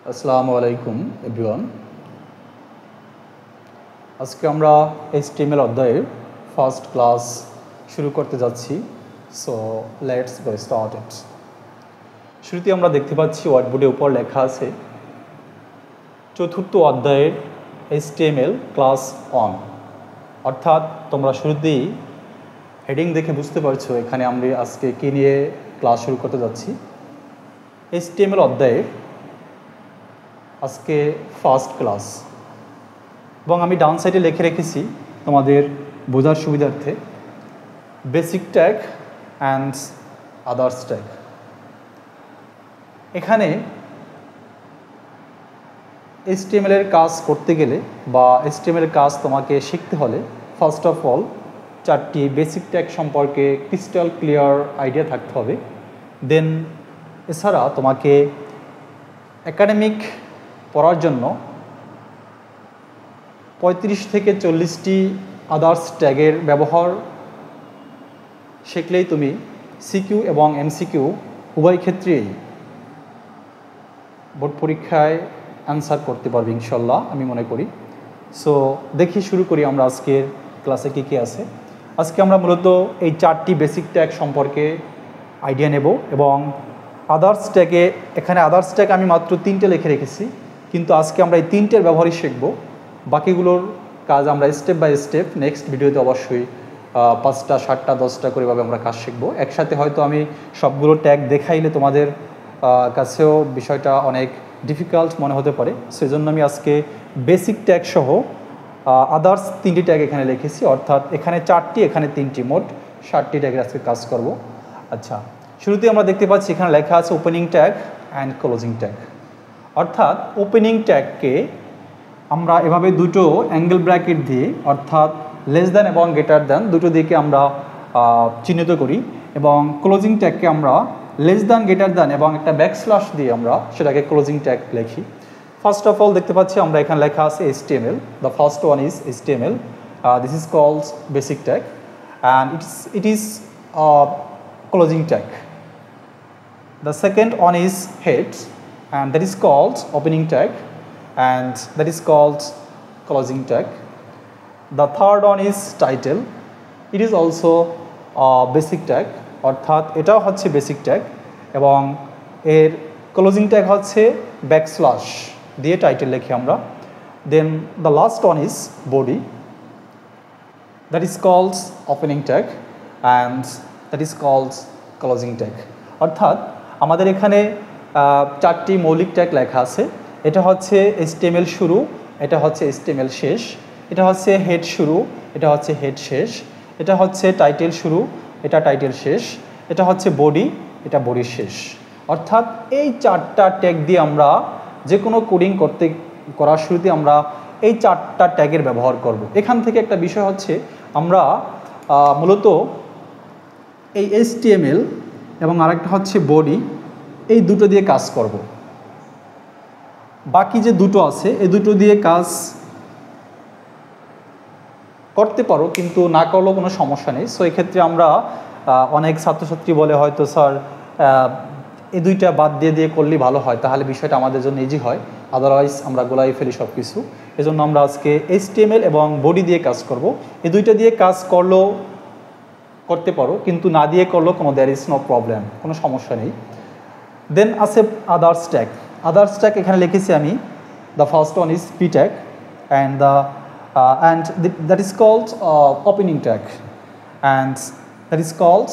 আসসালামু আলাইকুম এভরিওয়ান। আজকে আমরা HTML অধ্যায়ের ফার্স্ট ক্লাস শুরু করতে যাচ্ছি। So let's go started. শুরুতে আমরা দেখতে পাচ্ছি হোয়াইটবোর্ডের উপর লেখা আছে চতুর্থ অধ্যায়ের HTML ক্লাস 1। অর্থাৎ তোমরা শুরুতেই হেডিং দেখে বুঝতে পারছো এখানে আমরা আজকে কী নিয়ে ক্লাস শুরু করতে যাচ্ছি। HTML অধ্যায়ের আজকে ফার্স্ট ক্লাস, এবং আমি ডাউন সাইডে লিখে রেখেছি তোমাদের বোঝার সুবিধার্থে basic tag and others tag. এখানে HTML এর কাজ করতে গেলে বা HTML এর কাজ তোমাকে শিখতে হলে ফার্স্ট অফ অল চারটি বেসিক ট্যাগ সম্পর্কে ক্রিস্টাল ক্লিয়ার আইডিয়া থাকতে হবে। দেন এছাড়া তোমাকে একাডেমিক পড়ার জন্য 35 থেকে 40টি আদার্স ট্যাগের ব্যবহার শিখলেই তুমি সিকিউ এবং এমসিকিউ উভয় ক্ষেত্রেই বোর্ড পরীক্ষায় অ্যান্সার করতে পারবে ইনশাল্লাহ, আমি মনে করি। সো দেখি শুরু করি আমরা আজকের ক্লাসে কী কী আছে। আজকে আমরা মূলত এই চারটি বেসিক ট্যাগ সম্পর্কে আইডিয়া নেব, এবং আদার্স ট্যাগে এখানে আদার্স ট্যাগ আমি মাত্র 3টে লিখে রেখেছি, কিন্তু আজকে আমরা এই 3টের ব্যবহারই শিখব। বাকিগুলোর কাজ আমরা স্টেপ বাই স্টেপ নেক্সট ভিডিওতে অবশ্যই 5টা 7টা 10টা করে ভাবে আমরা কাজ শিখব। একসাথে হয়তো আমি সবগুলো ট্যাগ দেখাইলে তোমাদের কাছেও বিষয়টা অনেক ডিফিকাল্ট মনে হতে পারে। সেজন্য আমি আজকে বেসিক ট্যাগ সহ আদার্স 3টি ট্যাগ এখানে লিখেছি, অর্থাৎ এখানে 4টি এখানে 3টি, মোট 7টি ট্যাগের আজকে কাজ করব। আচ্ছা, শুরুতে আমরা দেখতে পাচ্ছি এখানে লেখা আছে opening tag and closing tag. অর্থাৎ ওপেনিং ট্যাগকে আমরা এভাবে দুটো অ্যাঙ্গেল ব্র্যাকেট দিয়ে, অর্থাৎ লেস দ্যান এবং গ্রেটার দ্যান দুটো দিকে আমরা চিহ্নিত করি, এবং ক্লোজিং ট্যাগকে আমরা লেস দ্যান গ্রেটার দ্যান এবং একটা ব্যাকস্ল্যাশ দিয়ে আমরা সেটাকে ক্লোজিং ট্যাগ লিখি। ফার্স্ট অফ অল দেখতে পাচ্ছি আমরা এখানে লেখা আছে HTML। The first one is HTML, this is called basic tag and it is closing tag. The second one is head, and that is called opening tag, and that is called closing tag. The third one is title. It is also a basic tag, অর্থাৎ এটাও হচ্ছে basic tag, এবং এর closing tag হচ্ছে backslash দিয়ে title লিখি আমরা। Then the last one is body, that is called opening tag and that is called closing tag. অর্থাৎ আমাদের এখানে 4টি মৌলিক ট্যাগ লেখা আছে। এটা হচ্ছে HTML শুরু, এটা হচ্ছে HTML শেষ, এটা হচ্ছে হেড শুরু, এটা হচ্ছে হেড শেষ, এটা হচ্ছে টাইটেল শুরু, এটা টাইটেল শেষ, এটা হচ্ছে বডি, এটা বডি শেষ। অর্থাৎ এই 4টা ট্যাগ দিয়ে আমরা যে কোনো কোডিং করার শুরুতে আমরা এই 4টা ট্যাগের ব্যবহার করব। এখান থেকে একটা বিষয় হচ্ছে আমরা মূলত এই HTML এবং আরেকটা হচ্ছে বডি, এই দুটো দিয়ে কাজ করব। বাকি যে দুটো আছে এই দুটো দিয়ে কাজ করতে পারো, কিন্তু না করলেও কোনো সমস্যা নেই। সো এক্ষেত্রে আমরা অনেক ছাত্রছাত্রী বলে হয়তো স্যার এই দুইটা বাদ দিয়ে করলেই ভালো হয়, তাহলে বিষয়টা আমাদের জন্য ইজি হয়, আদারওয়াইজ আমরা গোলাই ফেলি সব কিছু। এজন্য আমরা আজকে HTML এবং বডি দিয়ে কাজ করব। এই দুইটা দিয়ে কাজ করলেও করতে পারো, কিন্তু না দিয়ে করলেও কোনো দ্যার ইজ নো প্রবলেম, কোনো সমস্যা নেই। দেন আছে আদার্স ট্যাগ। আদার্স ট্যাগ এখানে লিখেছি আমি, the first one is P tag and that is called opening tag and that is called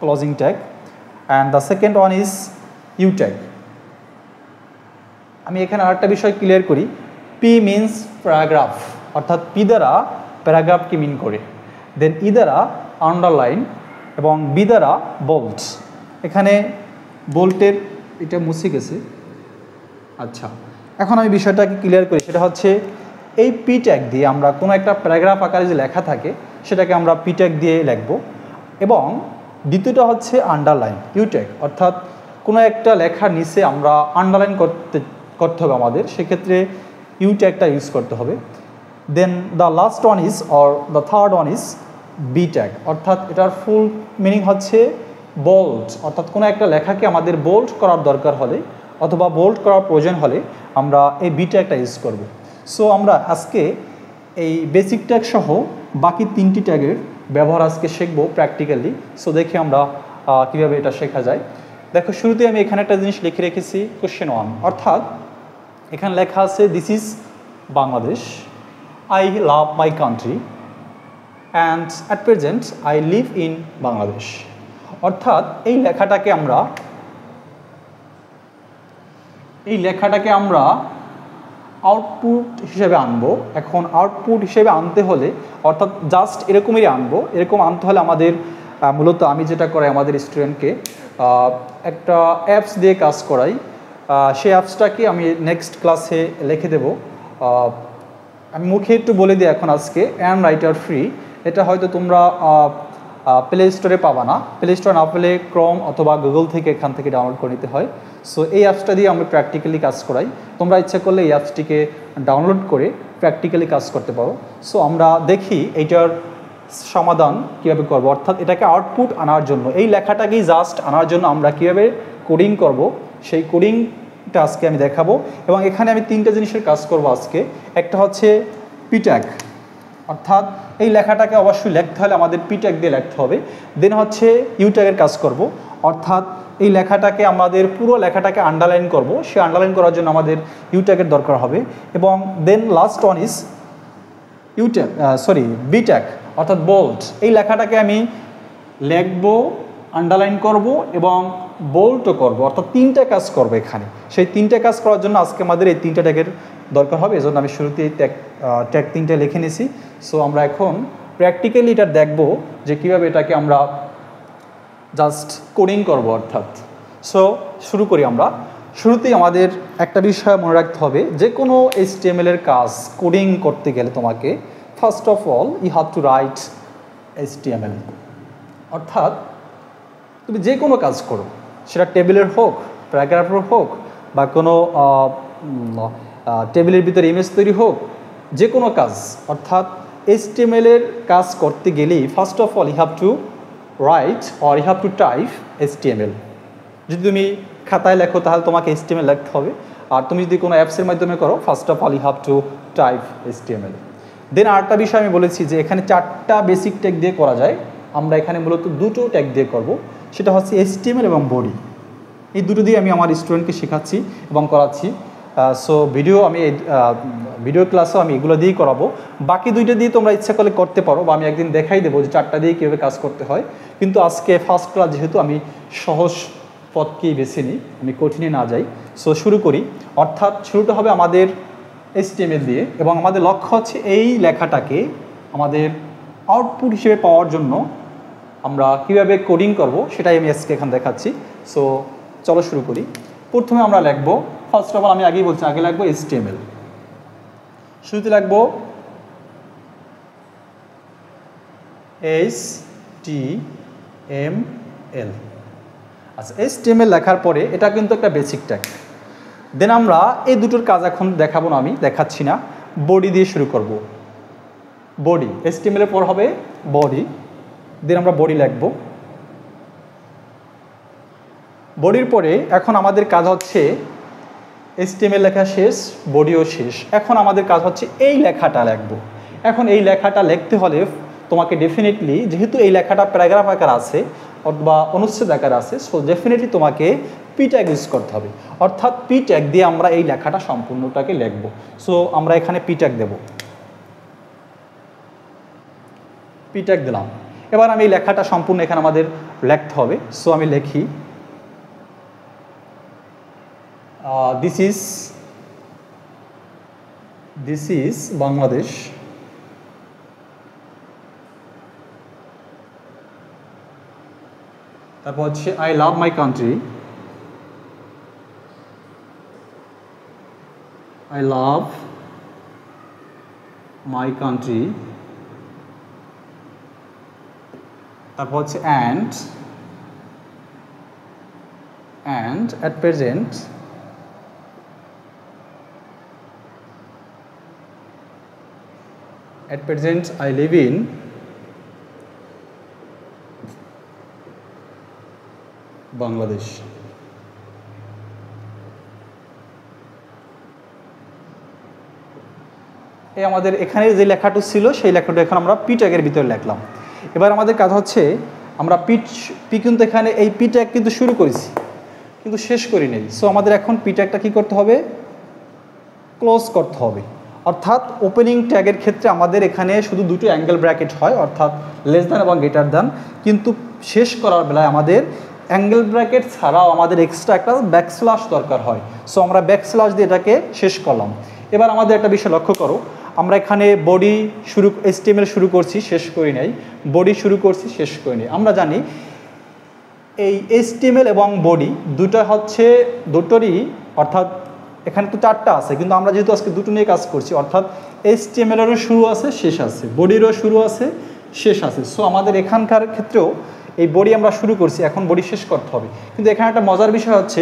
closing tag and the second one is U tag. আমি এখানে আরেকটা বিষয় ক্লিয়ার করি, পি মিনস প্যারাগ্রাফ, অর্থাৎ P দ্বারা প্যারাগ্রাফকে মিন করে। দেন ই দ্বারা আন্ডারলাইন এবং বি দ্বারা বোল্ট। এখানে বোল্টের এটা মুছে গেছে। আচ্ছা, এখন আমি বিষয়টাকে ক্লিয়ার করি, সেটা হচ্ছে এই পি ট্যাগ দিয়ে আমরা কোনো একটা প্যারাগ্রাফ আকারে যে লেখা থাকে সেটাকে আমরা পি ট্যাগ দিয়ে লিখব, এবং দ্বিতীয়টা হচ্ছে আন্ডারলাইন ইউ ট্যাগ, অর্থাৎ কোনো একটা লেখার নিচে আমরা আন্ডারলাইন করতে হবে আমাদের, সেক্ষেত্রে ইউ ট্যাগটা ইউজ করতে হবে। Then the last one is or the third one is B tag, অর্থাৎ এটার ফুল মিনিং হচ্ছে বোল্ড, অর্থাৎ কোনো একটা লেখাকে আমাদের বোল্ড করার দরকার হলে অথবা বোল্ড করার প্রয়োজন হলে আমরা এই বি ট্যাগটা ইউজ করব। সো আমরা আজকে এই বেসিক ট্যাগ সহ বাকি 3টি ট্যাগের ব্যবহার আজকে শিখব প্র্যাকটিক্যালি। সো দেখি আমরা কীভাবে এটা শেখা যায়। দেখো শুরুতে আমি এখানে একটা জিনিস লিখে রেখেছি কোশ্চেন 1, অর্থাৎ এখানে লেখা আছে this is Bangladesh, I love my country and at present I live in Bangladesh. অর্থাৎ এই লেখাটাকে আমরা আউটপুট হিসেবে আনবো। এখন আউটপুট হিসেবে আনতে হলে অর্থাৎ জাস্ট এরকমই আনবো, এরকম আনতে হলে আমাদের মূলত আমি যেটা করাই আমাদের স্টুডেন্টকে একটা অ্যাপস দিয়ে কাজ করাই। সেই অ্যাপসটাকে আমি নেক্সট ক্লাসে লিখে দেব। আমি মুখে একটু বলে দিই এখন আজকে, অ্যান্ড রাইটার ফ্রি। এটা হয়তো তোমরা প্লে স্টোরে পাবা না, প্লে স্টোর না পেলে ক্রোম অথবা গুগল থেকে এখান থেকে ডাউনলোড করে নিতে হয়। সো এই অ্যাপসটা দিয়ে আমরা প্র্যাকটিক্যালি কাজ করাই। তোমরা ইচ্ছা করলে এই অ্যাপসটিকে ডাউনলোড করে প্র্যাকটিক্যালি কাজ করতে পারো। সো আমরা দেখি এইটার সমাধান কীভাবে করবো, অর্থাৎ এটাকে আউটপুট আনার জন্য, এই লেখাটাকেই জাস্ট আনার জন্য আমরা কীভাবে কোডিং করব, সেই কোডিংটা আজকে আমি দেখাবো। এবং এখানে আমি 3টে জিনিসের কাজ করব আজকে। একটা হচ্ছে পি ট্যাগ, অর্থাৎ এই লেখাটাকে অবশ্যই লিখতে হলে আমাদের পি ট্যাগ দিয়ে লিখতে হবে। দেন হচ্ছে ইউ ট্যাগের কাজ করব, অর্থাৎ এই লেখাটাকে আমাদের পুরো লেখাটাকে আন্ডারলাইন করব, সে আন্ডারলাইন করার জন্য আমাদের ইউ ট্যাগের দরকার হবে। এবং then last one is B tag, অর্থাৎ বোল্ড। এই লেখাটাকে আমি লিখব, আন্ডারলাইন করব এবং বোল্ডও করব, অর্থাৎ 3টে কাজ করব এখানে। সেই 3টে কাজ করার জন্য আজকে আমাদের এই 3টে ট্যাগের দরকার হবে। এজন্য আমি শুরুতেই ট্যাগ 3টে লিখে নিয়েছি। সো আমরা এখন প্র্যাকটিক্যালি এটা দেখব যে কীভাবে এটাকে আমরা জাস্ট কোডিং করব অর্থাৎ। সো শুরু করি আমরা। শুরুতেই আমাদের একটা বিষয় মনে রাখতে হবে, যে কোনো HTML এর কাজ কোডিং করতে গেলে তোমাকে first of all you have to write HTML। অর্থাৎ তুমি যে কোনো কাজ করো, সেটা টেবিলের হোক, প্যারাগ্রাফের হোক, বা কোনো টেবিলের ভিতরে ইমেজ তৈরি হোক, যে কোনো কাজ, অর্থাৎ HTML এর কাজ করতে গেলেই first of all you have to write or you have to type HTML। যদি তুমি খাতায় লেখো তাহলে তোমাকে HTML লিখতে হবে, আর তুমি যদি কোনো অ্যাপসের মাধ্যমে করো first of all you have to type HTML। Then আরেকটা বিষয় আমি বলেছি যে এখানে 4টা বেসিক ট্যাগ দিয়ে করা যায়। আমরা এখানে মূলত 2টো ট্যাগ দিয়ে করব, সেটা হচ্ছে HTML এবং বডি। এই দুটো দিয়ে আমি আমার স্টুডেন্টকে শেখাচ্ছি এবং করাচ্ছি। সো ভিডিও ক্লাসেও আমি এগুলো দিয়েই করাবো। বাকি 2টা দিয়ে তোমরা ইচ্ছা করলে করতে পারো, বা আমি একদিন দেখাই দেবো যে 4টা দিয়ে কীভাবে কাজ করতে হয়। কিন্তু আজকে ফার্স্ট ক্লাস যেহেতু, আমি সহজ পথকেই বেছে নিই, আমি কঠিনে না যাই। সো শুরু করি। অর্থাৎ শুরুটা হবে আমাদের HTML দিয়ে, এবং আমাদের লক্ষ্য হচ্ছে এই লেখাটাকে আমাদের আউটপুট হিসেবে পাওয়ার জন্য আমরা কীভাবে কোডিং করব সেটাই আমি আজকে এখানে দেখাচ্ছি। সো চলো শুরু করি। প্রথমে আমরা লিখব, ফার্স্ট অফ অল আমি আগেই বলছি, আগে লিখব HTML। শুরুতে লিখব HTML। আচ্ছা, HTML লেখার পরে এটা কিন্তু একটা বেসিক ট্যাগ। দেন আমরা এই দুটোর কাজ এখন দেখাবো না, আমি দেখাচ্ছি না। বডি দিয়ে শুরু করব। বডি, HTML এর পর হবে বডি। দেন আমরা বডি লিখব। বডির পরে এখন আমাদের কাজ হচ্ছে HTML লেখা শেষ, বডিও শেষ। এখন আমাদের কাজ হচ্ছে এই লেখাটা লিখব। এখন এই লেখাটা লিখতে হলে তোমাকে ডেফিনেটলি, যেহেতু এই লেখাটা প্যারাগ্রাফ আকার আছে অথবা অনুচ্ছেদ আকার আছে, সো ডেফিনেটলি তোমাকে পি ট্যাগ ইউজ করতে হবে। অর্থাৎ পি ট্যাগ দিয়ে আমরা এই লেখাটা সম্পূর্ণটাকে লিখব। সো আমরা এখানে পি ট্যাগ দেব, পি ট্যাগ দিলাম। এবার আমি এই লেখাটা সম্পূর্ণ এখানে আমাদের লিখতে হবে। সো আমি লিখি this is বাংলাদেশ। তারপর হচ্ছে I love my country, I love my country। তারপর হচ্ছে and at present I live in Bangladesh. এই আমাদের এখানে যে লেখাটা ছিল সেই লেখাটা এখন আমরা পি ট্যাগের ভিতরে লিখলাম। এবার আমাদের কাজ হচ্ছে আমরা পি কিন্তু এখানে এই পি ট্যাগ কিন্তু শুরু করেছি কিন্তু শেষ করি নেই। সো আমাদের এখন পি ট্যাগটা কী করতে হবে, ক্লোজ করতে হবে। অর্থাৎ ওপেনিং ট্যাগের ক্ষেত্রে আমাদের এখানে শুধু দুটো অ্যাঙ্গেল ব্র্যাকেট হয়, অর্থাৎ লেস দ্যান এবং গ্রেটার দ্যান, কিন্তু শেষ করার বেলায় আমাদের অ্যাঙ্গেল ব্র্যাকেট ছাড়াও আমাদের এক্সট্রা একটা ব্যাকস্ল্যাশ দরকার হয়। সো আমরা ব্যাকস্ল্যাশ দিয়ে এটাকে শেষ করলাম। এবার আমাদের একটা বিষয় লক্ষ্য করো, আমরা এখানে বডি শুরু HTML শুরু করছি, শেষ করি নাই, বডি শুরু করছি, শেষ করি নাই। আমরা জানি এই HTML এবং বডি দুটো হচ্ছে দুটোরই, অর্থাৎ এখানে তো 4টা আছে, কিন্তু আমরা যেহেতু আজকে দুটো নিয়ে কাজ করছি, অর্থাৎ HTML-এরও শুরু আছে, শেষ আছে, বডিরও শুরু আছে, শেষ আছে। সো আমাদের এখানকার ক্ষেত্রেও এই বডি আমরা শুরু করছি, এখন বডি শেষ করতে হবে। কিন্তু এখানে একটা মজার বিষয় হচ্ছে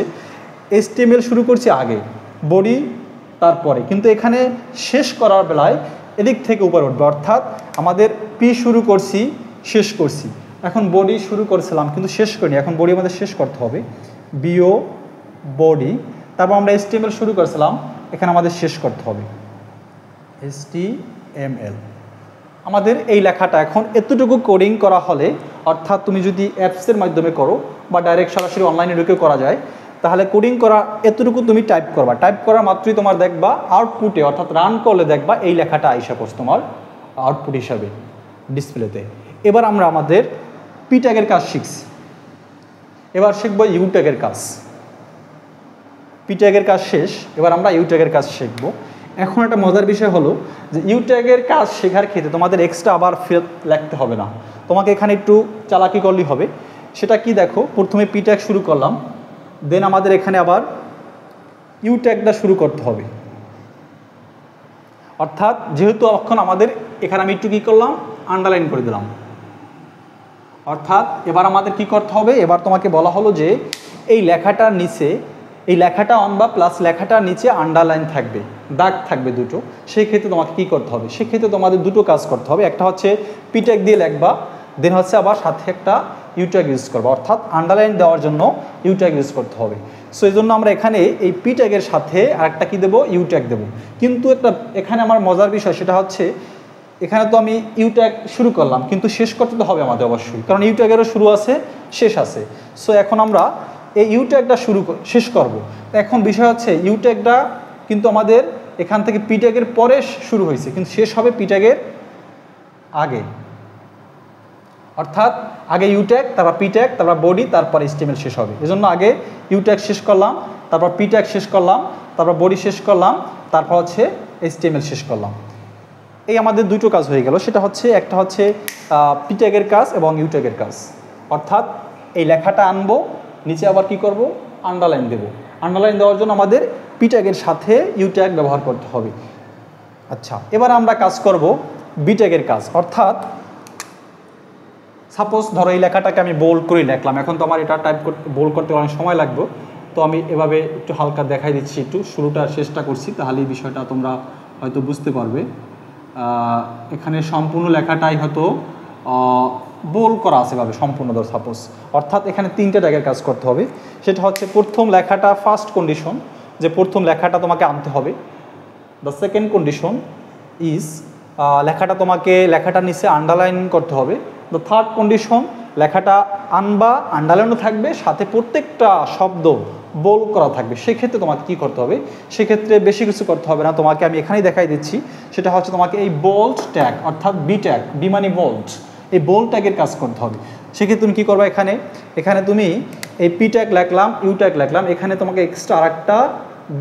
HTML শুরু করছি আগে, বডি তারপরে, কিন্তু এখানে শেষ করার বেলায় এদিক থেকে উপরে উঠবে। অর্থাৎ আমাদের পি শুরু করছি, শেষ করছি, এখন বডি শুরু করেছিলাম কিন্তু শেষ করিনি, এখন বডি আমাদের শেষ করতে হবে, বিও বডি। তারপর আমরা HTML শুরু করেছিলাম, এখানে আমাদের শেষ করতে হবে HTML। আমাদের এই লেখাটা এখন এতটুকু কোডিং করা হলে, অর্থাৎ তুমি যদি অ্যাপসের মাধ্যমে করো বা ডাইরেক্ট সরাসরি অনলাইনে ঢুকে করা যায়, তাহলে কোডিং করা এতটুকু তুমি টাইপ করবা, টাইপ করার মাত্রই তোমার দেখবা আউটপুটে, অর্থাৎ রান করলে দেখবা এই লেখাটা আইসা পড়ছে তোমার আউটপুট হিসাবে ডিসপ্লেতে। এবার আমরা আমাদের পি ট্যাগের কাজ শিখছি, এবার শিখবো ইউ ট্যাগের কাজ। পি ট্যাগের কাজ শেষ, এবার আমরা ইউ ট্যাগের কাজ শিখবো। এখন একটা মজার বিষয় হলো যে ইউ ট্যাগের কাজ শেখার ক্ষেত্রে তোমাদের এক্সট্রা আবার ফেরত লিখতে হবে না, তোমাকে এখানে একটু চালাকি করলেই হবে। সেটা কি দেখো, প্রথমে পি ট্যাগ শুরু করলাম, দেন আমাদের এখানে আবার ইউ ট্যাগটা শুরু করতে হবে। অর্থাৎ যেহেতু এখন আমাদের এখানে আমি একটু কী করলাম, আন্ডারলাইন করে দিলাম। অর্থাৎ এবার আমাদের কি করতে হবে, এবার তোমাকে বলা হলো যে এই লেখাটার নিচে, এই লেখাটা অন বা প্লাস লেখাটার নিচে আন্ডারলাইন থাকবে, দাগ থাকবে দুটো। সেই ক্ষেত্রে তোমাকে কী করতে হবে, সেক্ষেত্রে তোমাদের দুটো কাজ করতে হবে। একটা হচ্ছে পি ট্যাগ দিয়ে লিখবা, দেন হচ্ছে আবার সাথে একটা ইউ ট্যাগ ইউজ করবা, অর্থাৎ আন্ডারলাইন দেওয়ার জন্য ইউ ট্যাগ ইউজ করতে হবে। সো এই জন্য আমরা এখানে এই পি ট্যাগের সাথে আরেকটা কী দেবো, ইউ ট্যাগ দেবো। কিন্তু একটা এখানে আমার মজার বিষয় সেটা হচ্ছে, এখানে তো আমি ইউ ট্যাগ শুরু করলাম কিন্তু শেষ করতে তো হবে আমাদের অবশ্যই, কারণ ইউ ট্যাগেরও শুরু আছে, শেষ আছে। সো এখন আমরা এই ইউ ট্যাগটা শেষ করব। এখন বিষয় হচ্ছে ইউ ট্যাগটা কিন্তু আমাদের এখান থেকে পি ট্যাগের পরে শুরু হয়েছে, কিন্তু শেষ হবে পি ট্যাগের আগে। অর্থাৎ আগে ইউ ট্যাগ, তারপর পি ট্যাগ, তারপর বডি, তারপর HTML শেষ হবে। এজন্য আগে ইউ ট্যাগ শেষ করলাম, তারপর পি ট্যাগ শেষ করলাম, তারপর বডি শেষ করলাম, তারপর হচ্ছে HTML শেষ করলাম। এই আমাদের দুটো কাজ হয়ে গেল। সেটা হচ্ছে একটা হচ্ছে পি ট্যাগের কাজ এবং ইউ ট্যাগের কাজ। অর্থাৎ এই লেখাটা আনবো, নিচে আবার কি করব, আন্ডারলাইন দেব। আন্ডারলাইন দেওয়ার জন্য আমাদের পি ট্যাগের সাথে ইউ ট্যাগ ব্যবহার করতে হবে। আচ্ছা, এবার আমরা কাজ করব বি ট্যাগের কাজ। অর্থাৎ সাপোজ ধরো এই লেখাটাকে আমি বোল্ড করে লিখলাম, এখন তো আমার এটা টাইপ করতে, বোল্ড করতে অনেক সময় লাগবে, তো আমি এভাবে একটু হালকা দেখাই দিচ্ছি, একটু শুরুটা শেষটা করছি, তাহলে এই বিষয়টা তোমরা হয়তো বুঝতে পারবে। এখানে সম্পূর্ণ লেখাটাই হয়তো বোল্ড করা আছে ভাবে সম্পূর্ণ, ধর সাপোজ। অর্থাৎ এখানে 3টে ট্যাগের কাজ করতে হবে। সেটা হচ্ছে প্রথম লেখাটা, ফার্স্ট কন্ডিশন, যে প্রথম লেখাটা তোমাকে আনতে হবে। দ্য সেকেন্ড কন্ডিশন ইজ লেখাটার নিচে আন্ডারলাইন করতে হবে। দ্য থার্ড কন্ডিশন, লেখাটা আনবা, আন্ডারলাইনও থাকবে, সাথে প্রত্যেকটা শব্দ বোল্ড করা থাকবে। সেক্ষেত্রে তোমাকে কী করতে হবে, সেক্ষেত্রে বেশি কিছু করতে হবে না, তোমাকে আমি এখানেই দেখাই দিচ্ছি। সেটা হচ্ছে তোমাকে এই বোল্ড ট্যাগ, অর্থাৎ বি ট্যাগ, বি মানে বোল্ড, এই বোল্ড ট্যাগের কাজ করতে হবে। সেক্ষেত্রে তুমি কী করবে, এখানে তুমি এই পি ট্যাগ লিখলাম, ইউ ট্যাগ লিখলাম, এখানে তোমাকে এক্সট্রা আরেকটা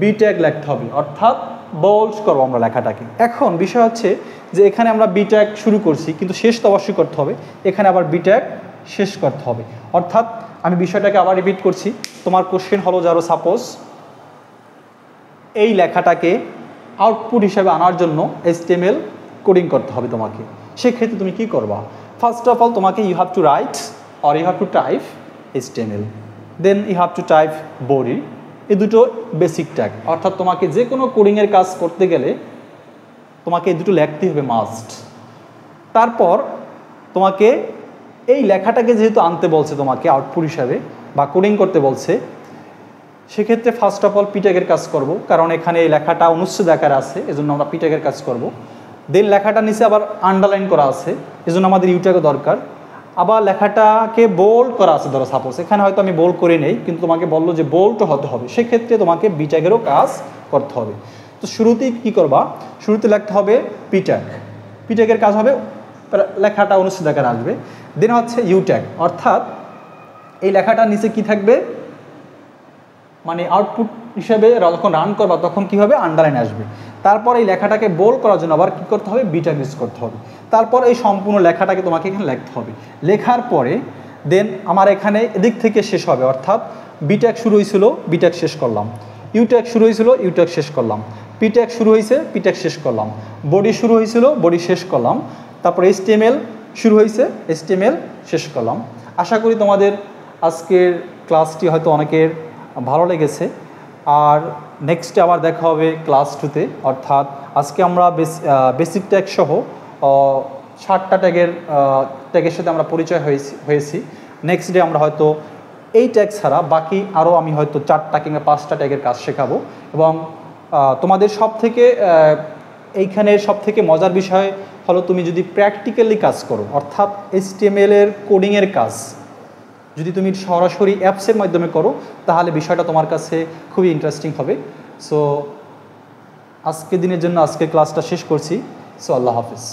বি ট্যাগ লিখতে হবে, অর্থাৎ বোল্ড করবো আমরা লেখাটাকে। এখন বিষয় হচ্ছে যে এখানে আমরা বি ট্যাগ শুরু করছি কিন্তু শেষ তো অবশ্যই করতে হবে, এখানে আবার বি ট্যাগ শেষ করতে হবে। অর্থাৎ আমি বিষয়টাকে আবার রিপিট করছি। তোমার কোশ্চেন হলো যারো সাপোজ এই লেখাটাকে আউটপুট হিসেবে আনার জন্য HTML কোডিং করতে হবে তোমাকে। সেক্ষেত্রে তুমি কি করবা, ফার্স্ট অফ অল তোমাকে you have to write or you have to type HTML, then you have to type body. এই দুটো বেসিক ট্যাগ, অর্থাৎ তোমাকে যে কোনো কোডিংয়ের কাজ করতে গেলে তোমাকে এই দুটো লিখতেই হবে মাস্ট। তারপর তোমাকে এই লেখাটাকে যেহেতু আনতে বলছে তোমাকে আউটপুট হিসাবে বা কোডিং করতে বলছে, সেক্ষেত্রে ফার্স্ট অফ অল পি ট্যাগের কাজ করব, কারণ এখানে এই লেখাটা অনুচ্ছেদ আকারে আছে, এজন্য আমরা পি ট্যাগের কাজ করব। দেন লেখাটা নিচে আবার আন্ডারলাইন করা আছে, এজন্য আমাদের ইউ ট্যাগও দরকার। আবার লেখাটাকে বোল্ড করা আছে, ধরো সাপোজ এখানে হয়তো আমি বোল্ড করে নেই, কিন্তু তোমাকে বললো যে বোল্ডও হতে হবে, সেক্ষেত্রে তোমাকে বি ট্যাগেরও কাজ করতে হবে। তো শুরুতেই কী করবা, শুরুতে লিখতে হবে পি ট্যাগ। পি ট্যাগের কাজ হবে লেখাটা অনুচ্ছেদ আকারে আসবে। দেন হচ্ছে ইউ ট্যাগ, অর্থাৎ এই লেখাটার নিচে কি থাকবে, মানে আউটপুট হিসেবে যখন রান করবা তখন কী হবে, আন্ডারলাইন আসবে। তারপর এই লেখাটাকে বোল্ড করার জন্য আবার কী করতে হবে, বি ট্যাগ ইউজ করতে হবে। তারপর এই সম্পূর্ণ লেখাটাকে তোমাকে এখানে লিখতে হবে। লেখার পরে দেন আমার এখানে এদিক থেকে শেষ হবে, অর্থাৎ বি ট্যাগ শুরু হয়েছিল, বি ট্যাগ শেষ করলাম, ইউ ট্যাগ শুরু হয়েছিল, ইউ ট্যাগ শেষ করলাম, পি ট্যাগ শুরু হয়েছে, পি ট্যাগ শেষ করলাম, বডি শুরু হয়েছিল, বডি শেষ করলাম, তারপর এইচটিএমএল শুরু হয়েছে, এইচটিএমএল শেষ করলাম। আশা করি তোমাদের আজকের ক্লাসটি হয়তো অনেকের ভালো লেগেছে। আর নেক্সটে আবার দেখা হবে ক্লাস 2-তে, অর্থাৎ আজকে আমরা বেসিক ট্যাগ সহ 7টা ট্যাগের সাথে আমরা পরিচয় হয়েছি। নেক্সট ডে আমরা হয়তো এই ট্যাগ ছাড়া বাকি আরও আমি হয়তো 4টা কিংবা 5টা ট্যাগের কাজ শেখাবো। এবং তোমাদের এইখানের সব থেকে মজার বিষয় হলো তুমি যদি প্র্যাকটিক্যালি কাজ করো, অর্থাৎ HTML এর কোডিংয়ের কাজ যদি তুমি সরাসরি অ্যাপসের মাধ্যমে করো, তাহলে বিষয়টা তোমার কাছে খুবই ইন্টারেস্টিং হবে। সো আজকের দিনের জন্য আজকের ক্লাসটা শেষ করছি। সো আল্লাহ হাফিজ।